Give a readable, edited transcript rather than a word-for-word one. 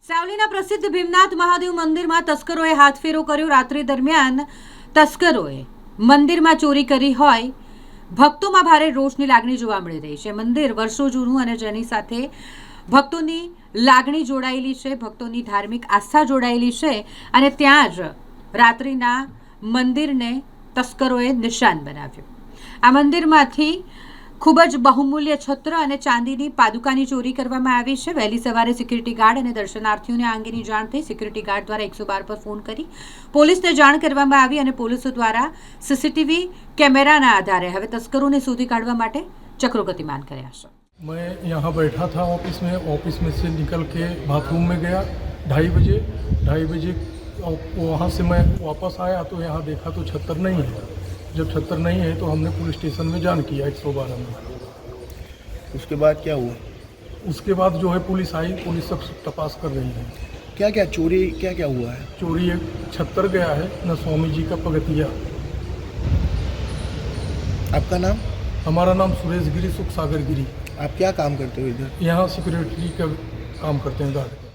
સાવલીના પ્રસિદ્ધ ભીમનાથ મહાદેવ મંદિરમાં તસ્કરોએ હાથફેરો કર્યો। રાત્રિ દરમિયાન તસ્કરોએ મંદિરમાં ચોરી કરી હોય ભક્તોમાં ભારે રોષની લાગણી જોવા મળી રહી છે। મંદિર વર્ષો જૂનું અને જેની સાથે ભક્તોની લાગણી જોડાયેલી છે, ભક્તોની ધાર્મિક આસ્થા જોડાયેલી છે અને ત્યાં જ રાત્રિના મંદિરને તસ્કરોએ નિશાન બનાવ્યું। આ મંદિરમાંથી ખૂબ જ બહુમૂલ્ય છત્ર અને ચાંદીની પાદુકાની ચોરી કરવામાં આવી છે। વહેલી સવારે સિક્યુરિટી ગાર્ડ અને દર્શનાર્થીઓને આ અંગેની જાણ થઈ। સિક્યુરિટી ગાર્ડ દ્વારા 112 પર ફોન કરી પોલીસને જાણ કરવામાં આવી અને પોલીસો દ્વારા સીસીટીવી કેમેરાના આધારે હવે તસ્કરોને શોધી કાઢવા માટે ચક્રો ગતિમાન કર્યા છે। मैं यहाँ बैठा था ऑफिस में से निकल के बाथरूम में गया 2:30 बजे वहाँ से मैं वापस आया तो यहाँ देखा तो छत्तर नहीं है। जब छत्तर नहीं है तो हमने पुलिस स्टेशन में जान किया 112 में। उसके बाद क्या हुआ? उसके बाद जो है पुलिस आई, पुलिस सब तपास कर रही है। क्या क्या चोरी क्या क्या हुआ है? चोरी एक छत्तर गया है न स्वामी जी का पगतिया। आपका नाम? हमारा नाम सुरेश गिरी, सुख सागर गिरी। आप क्या काम करते हो इधर? यहाँ सिक्योरिटी का काम करते हैं गार्ड।